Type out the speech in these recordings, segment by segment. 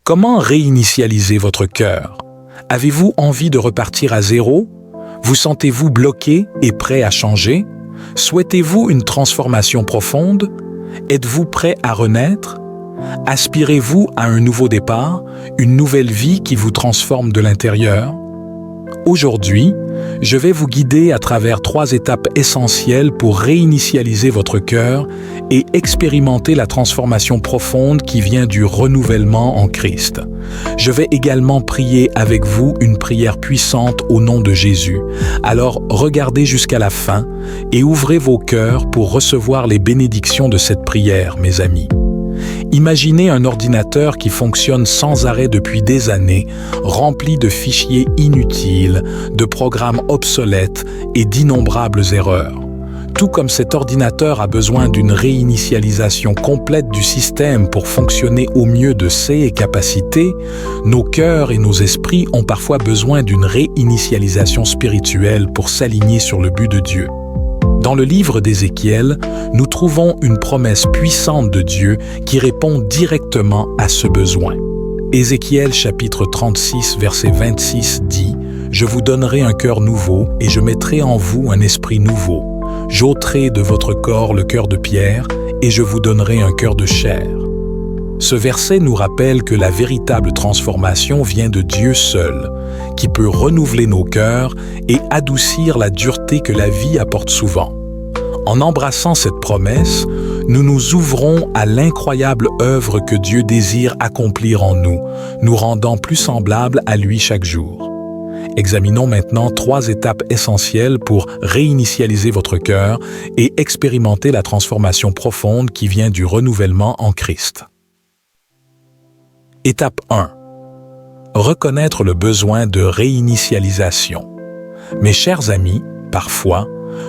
Comment réinitialiser votre cœur? Avez-vous envie de repartir à zéro? Vous sentez-vous bloqué et prêt à changer? Souhaitez-vous une transformation profonde? Êtes-vous prêt à renaître? Aspirez-vous à un nouveau départ, une nouvelle vie qui vous transforme de l'intérieur? Aujourd'hui, je vais vous guider à travers 3 étapes essentielles pour réinitialiser votre cœur et expérimenter la transformation profonde qui vient du renouvellement en Christ. Je vais également prier avec vous une prière puissante au nom de Jésus. Alors regardez jusqu'à la fin et ouvrez vos cœurs pour recevoir les bénédictions de cette prière, mes amis. Imaginez un ordinateur qui fonctionne sans arrêt depuis des années, rempli de fichiers inutiles, de programmes obsolètes et d'innombrables erreurs. Tout comme cet ordinateur a besoin d'une réinitialisation complète du système pour fonctionner au mieux de ses capacités, nos cœurs et nos esprits ont parfois besoin d'une réinitialisation spirituelle pour s'aligner sur le but de Dieu. Dans le livre d'Ézéchiel, nous trouvons une promesse puissante de Dieu qui répond directement à ce besoin. Ézéchiel chapitre 36, verset 26 dit « Je vous donnerai un cœur nouveau et je mettrai en vous un esprit nouveau. J'ôterai de votre corps le cœur de pierre et je vous donnerai un cœur de chair. » Ce verset nous rappelle que la véritable transformation vient de Dieu seul, qui peut renouveler nos cœurs et adoucir la dureté que la vie apporte souvent. En embrassant cette promesse, nous nous ouvrons à l'incroyable œuvre que Dieu désire accomplir en nous, nous rendant plus semblables à lui chaque jour. Examinons maintenant 3 étapes essentielles pour réinitialiser votre cœur et expérimenter la transformation profonde qui vient du renouvellement en Christ. Étape 1. Reconnaître le besoin de réinitialisation. Mes chers amis, parfois,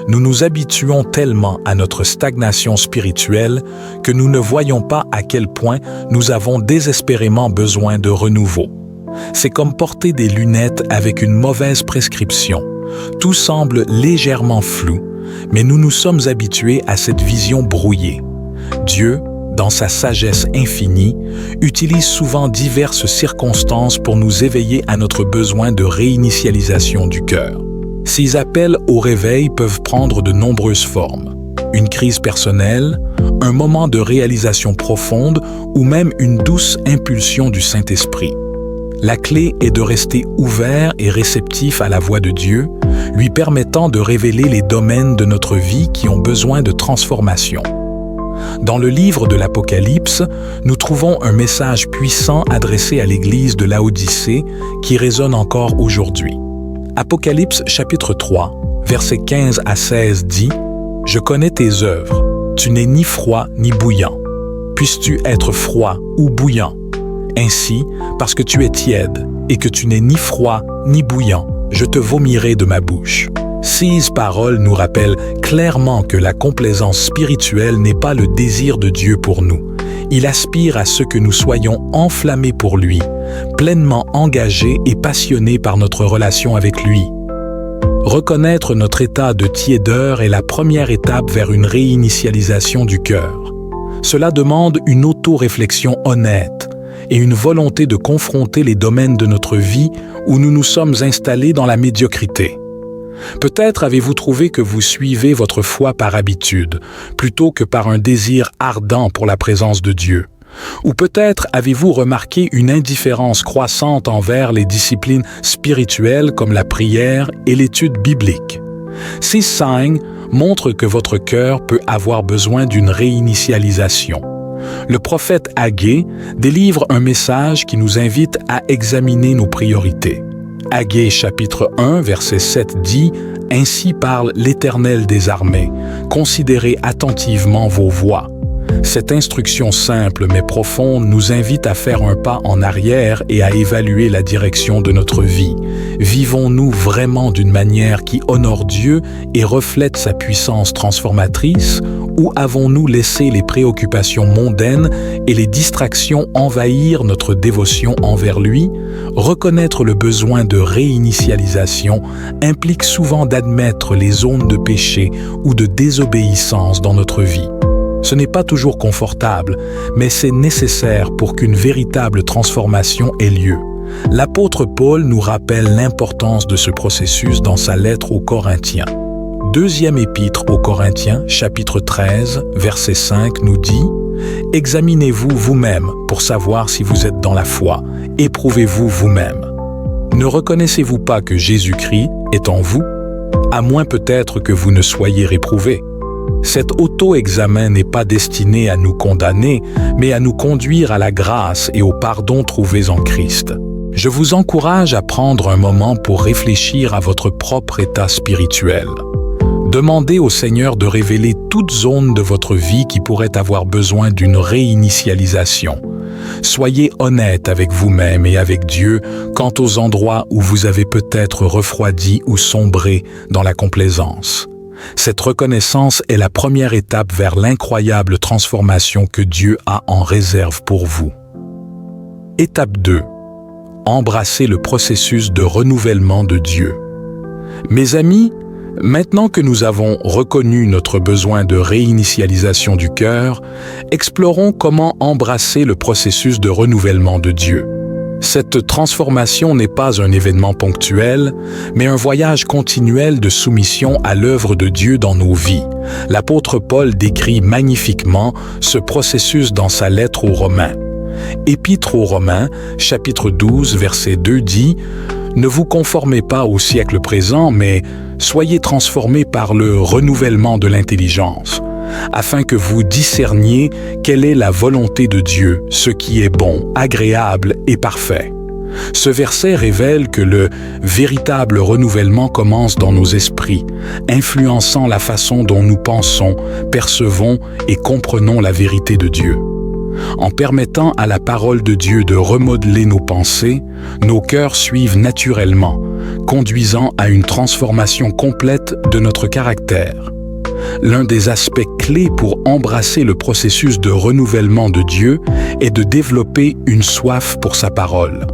nous nous habituons tellement à notre stagnation spirituelle que nous ne voyons pas à quel point nous avons désespérément besoin de renouveau. C'est comme porter des lunettes avec une mauvaise prescription. Tout semble légèrement flou, mais nous nous sommes habitués à cette vision brouillée. Dieu, dans sa sagesse infinie, utilise souvent diverses circonstances pour nous éveiller à notre besoin de réinitialisation du cœur. Ces appels au réveil peuvent prendre de nombreuses formes. Une crise personnelle, un moment de réalisation profonde ou même une douce impulsion du Saint-Esprit. La clé est de rester ouvert et réceptif à la voix de Dieu, lui permettant de révéler les domaines de notre vie qui ont besoin de transformation. Dans le livre de l'Apocalypse, nous trouvons un message puissant adressé à l'Église de Laodicée qui résonne encore aujourd'hui. Apocalypse chapitre 3, versets 15 à 16 dit « Je connais tes œuvres, tu n'es ni froid ni bouillant. Puisses-tu être froid ou bouillant? Ainsi, parce que tu es tiède et que tu n'es ni froid ni bouillant, je te vomirai de ma bouche. » Ces paroles nous rappellent clairement que la complaisance spirituelle n'est pas le désir de Dieu pour nous. Il aspire à ce que nous soyons enflammés pour lui, pleinement engagés et passionnés par notre relation avec lui. Reconnaître notre état de tiédeur est la première étape vers une réinitialisation du cœur. Cela demande une auto-réflexion honnête et une volonté de confronter les domaines de notre vie où nous nous sommes installés dans la médiocrité. Peut-être avez-vous trouvé que vous suivez votre foi par habitude, plutôt que par un désir ardent pour la présence de Dieu. Ou peut-être avez-vous remarqué une indifférence croissante envers les disciplines spirituelles comme la prière et l'étude biblique. Ces signes montrent que votre cœur peut avoir besoin d'une réinitialisation. Le prophète Agée délivre un message qui nous invite à examiner nos priorités. Agée chapitre 1, verset 7 dit « Ainsi parle l'Éternel des armées, considérez attentivement vos voies. » Cette instruction simple mais profonde nous invite à faire un pas en arrière et à évaluer la direction de notre vie. Vivons-nous vraiment d'une manière qui honore Dieu et reflète sa puissance transformatrice, ou avons-nous laissé les préoccupations mondaines et les distractions envahir notre dévotion envers lui? Reconnaître le besoin de réinitialisation implique souvent d'admettre les zones de péché ou de désobéissance dans notre vie. Ce n'est pas toujours confortable, mais c'est nécessaire pour qu'une véritable transformation ait lieu. L'apôtre Paul nous rappelle l'importance de ce processus dans sa lettre aux Corinthiens. Deuxième épître aux Corinthiens, chapitre 13, verset 5 nous dit « Examinez-vous vous-même pour savoir si vous êtes dans la foi. Éprouvez-vous vous-même. Ne reconnaissez-vous pas que Jésus-Christ est en vous, à moins peut-être que vous ne soyez réprouvés. Cet auto-examen n'est pas destiné à nous condamner, mais à nous conduire à la grâce et au pardon trouvés en Christ. Je vous encourage à prendre un moment pour réfléchir à votre propre état spirituel. Demandez au Seigneur de révéler toute zone de votre vie qui pourrait avoir besoin d'une réinitialisation. Soyez honnête avec vous-même et avec Dieu quant aux endroits où vous avez peut-être refroidi ou sombré dans la complaisance. Cette reconnaissance est la première étape vers l'incroyable transformation que Dieu a en réserve pour vous. Étape 2. Embrassez le processus de renouvellement de Dieu. Mes amis, maintenant que nous avons reconnu notre besoin de réinitialisation du cœur, explorons comment embrasser le processus de renouvellement de Dieu. Cette transformation n'est pas un événement ponctuel, mais un voyage continuel de soumission à l'œuvre de Dieu dans nos vies. L'apôtre Paul décrit magnifiquement ce processus dans sa lettre aux Romains. Épître aux Romains, chapitre 12, verset 2 dit « Ne vous conformez pas au siècle présent, mais soyez transformés par le renouvellement de l'intelligence, afin que vous discerniez quelle est la volonté de Dieu, ce qui est bon, agréable et parfait. » Ce verset révèle que le véritable renouvellement commence dans nos esprits, influençant la façon dont nous pensons, percevons et comprenons la vérité de Dieu. En permettant à la parole de Dieu de remodeler nos pensées, nos cœurs suivent naturellement, conduisant à une transformation complète de notre caractère. L'un des aspects clés pour embrasser le processus de renouvellement de Dieu est de développer une soif pour sa parole.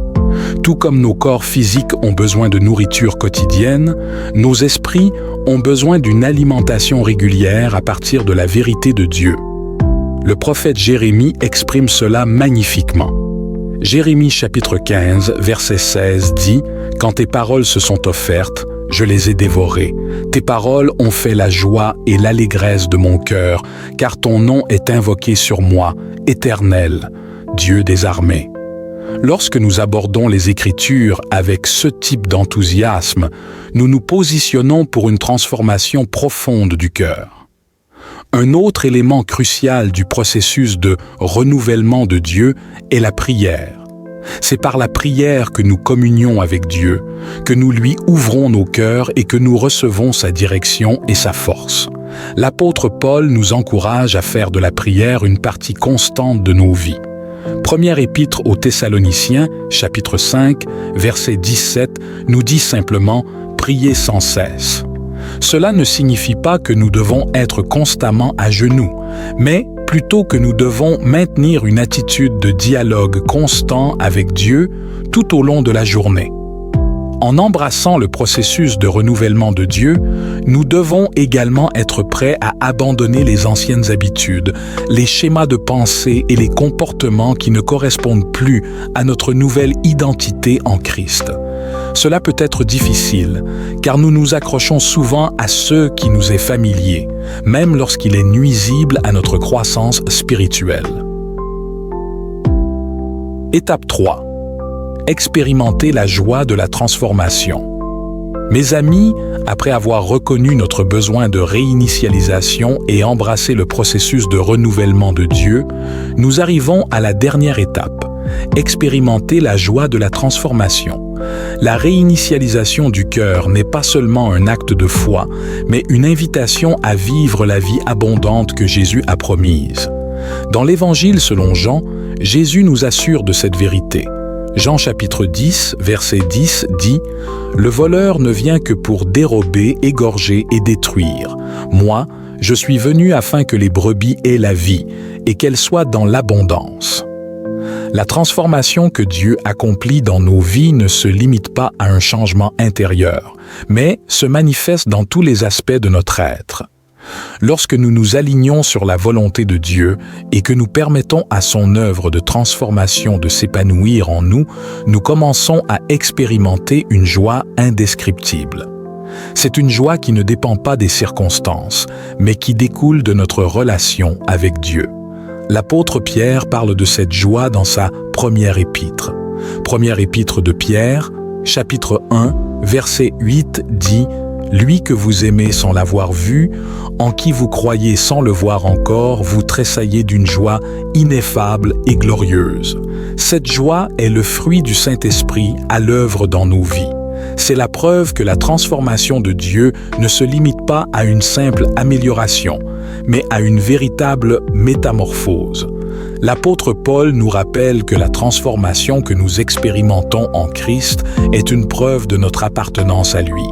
Tout comme nos corps physiques ont besoin de nourriture quotidienne, nos esprits ont besoin d'une alimentation régulière à partir de la vérité de Dieu. Le prophète Jérémie exprime cela magnifiquement. Jérémie chapitre 15, verset 16 dit « Quand tes paroles se sont offertes, je les ai dévorées. Tes paroles ont fait la joie et l'allégresse de mon cœur, car ton nom est invoqué sur moi, Éternel, Dieu des armées. » Lorsque nous abordons les Écritures avec ce type d'enthousiasme, nous nous positionnons pour une transformation profonde du cœur. Un autre élément crucial du processus de renouvellement de Dieu est la prière. C'est par la prière que nous communions avec Dieu, que nous lui ouvrons nos cœurs et que nous recevons sa direction et sa force. L'apôtre Paul nous encourage à faire de la prière une partie constante de nos vies. Première épître aux Thessaloniciens, chapitre 5, verset 17, nous dit simplement « Priez sans cesse ». Cela ne signifie pas que nous devons être constamment à genoux, mais plutôt que nous devons maintenir une attitude de dialogue constant avec Dieu tout au long de la journée. En embrassant le processus de renouvellement de Dieu, nous devons également être prêts à abandonner les anciennes habitudes, les schémas de pensée et les comportements qui ne correspondent plus à notre nouvelle identité en Christ. Cela peut être difficile, car nous nous accrochons souvent à ce qui nous est familier, même lorsqu'il est nuisible à notre croissance spirituelle. Étape 3. Expérimenter la joie de la transformation. Mes amis, après avoir reconnu notre besoin de réinitialisation et embrassé le processus de renouvellement de Dieu, nous arrivons à la dernière étape, expérimenter la joie de la transformation. La réinitialisation du cœur n'est pas seulement un acte de foi, mais une invitation à vivre la vie abondante que Jésus a promise. Dans l'Évangile selon Jean, Jésus nous assure de cette vérité. Jean chapitre 10, verset 10 dit « Le voleur ne vient que pour dérober, égorger et détruire. Moi, je suis venu afin que les brebis aient la vie et qu'elles soient dans l'abondance. » La transformation que Dieu accomplit dans nos vies ne se limite pas à un changement intérieur, mais se manifeste dans tous les aspects de notre être. Lorsque nous nous alignons sur la volonté de Dieu et que nous permettons à son œuvre de transformation de s'épanouir en nous, nous commençons à expérimenter une joie indescriptible. C'est une joie qui ne dépend pas des circonstances, mais qui découle de notre relation avec Dieu. L'apôtre Pierre parle de cette joie dans sa première épître. Première épître de Pierre, chapitre 1, verset 8 dit « Lui que vous aimez sans l'avoir vu, en qui vous croyez sans le voir encore, vous tressaillez d'une joie ineffable et glorieuse. Cette joie est le fruit du Saint-Esprit à l'œuvre dans nos vies. C'est la preuve que la transformation de Dieu ne se limite pas à une simple amélioration, mais à une véritable métamorphose. L'apôtre Paul nous rappelle que la transformation que nous expérimentons en Christ est une preuve de notre appartenance à lui.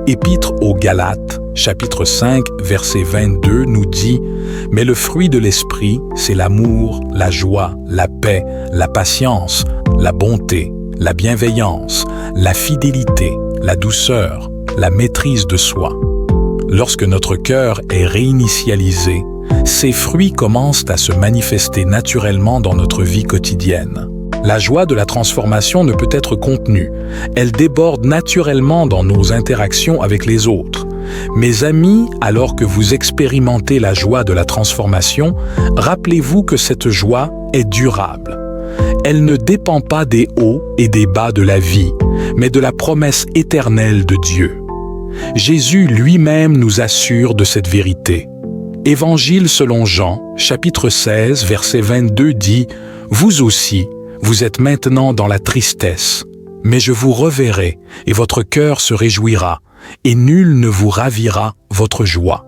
Épître aux Galates, chapitre 5, verset 22 nous dit « Mais le fruit de l'esprit, c'est l'amour, la joie, la paix, la patience, la bonté, la bienveillance, la fidélité, la douceur, la maîtrise de soi. » Lorsque notre cœur est réinitialisé, ces fruits commencent à se manifester naturellement dans notre vie quotidienne. La joie de la transformation ne peut être contenue. Elle déborde naturellement dans nos interactions avec les autres. Mes amis, alors que vous expérimentez la joie de la transformation, rappelez-vous que cette joie est durable. Elle ne dépend pas des hauts et des bas de la vie, mais de la promesse éternelle de Dieu. Jésus lui-même nous assure de cette vérité. Évangile selon Jean, chapitre 16, verset 22 dit « Vous aussi, vous êtes maintenant dans la tristesse, mais je vous reverrai et votre cœur se réjouira, et nul ne vous ravira votre joie. »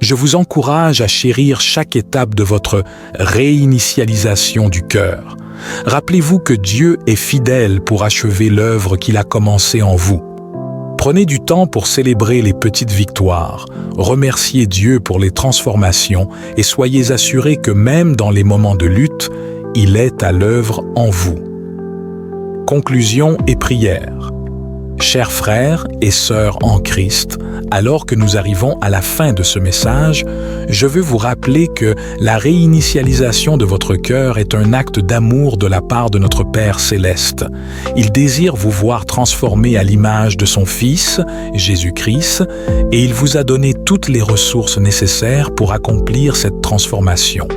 Je vous encourage à chérir chaque étape de votre réinitialisation du cœur. Rappelez-vous que Dieu est fidèle pour achever l'œuvre qu'il a commencée en vous. Prenez du temps pour célébrer les petites victoires, remerciez Dieu pour les transformations et soyez assurés que même dans les moments de lutte, il est à l'œuvre en vous. Conclusion et prière. Chers frères et sœurs en Christ, alors que nous arrivons à la fin de ce message, je veux vous rappeler que la réinitialisation de votre cœur est un acte d'amour de la part de notre Père céleste. Il désire vous voir transformés à l'image de son Fils, Jésus-Christ, et il vous a donné toutes les ressources nécessaires pour accomplir cette transformation.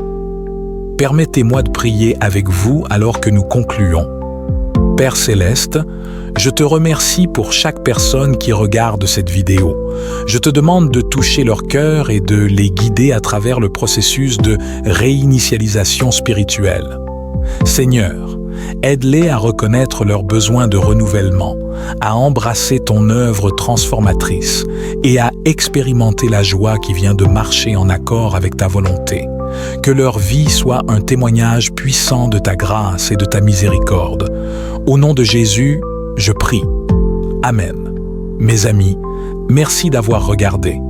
Permettez-moi de prier avec vous alors que nous concluons. Père céleste, je te remercie pour chaque personne qui regarde cette vidéo. Je te demande de toucher leur cœur et de les guider à travers le processus de réinitialisation spirituelle. Seigneur, aide-les à reconnaître leurs besoins de renouvellement, à embrasser ton œuvre transformatrice et à expérimenter la joie qui vient de marcher en accord avec ta volonté. Que leur vie soit un témoignage puissant de ta grâce et de ta miséricorde. Au nom de Jésus, je prie. Amen. Mes amis, merci d'avoir regardé.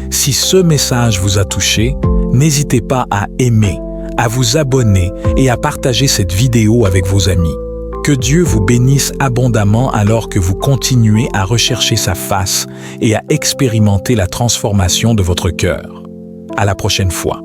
Si ce message vous a touché, n'hésitez pas à aimer, à vous abonner et à partager cette vidéo avec vos amis. Que Dieu vous bénisse abondamment alors que vous continuez à rechercher sa face et à expérimenter la transformation de votre cœur. À la prochaine fois.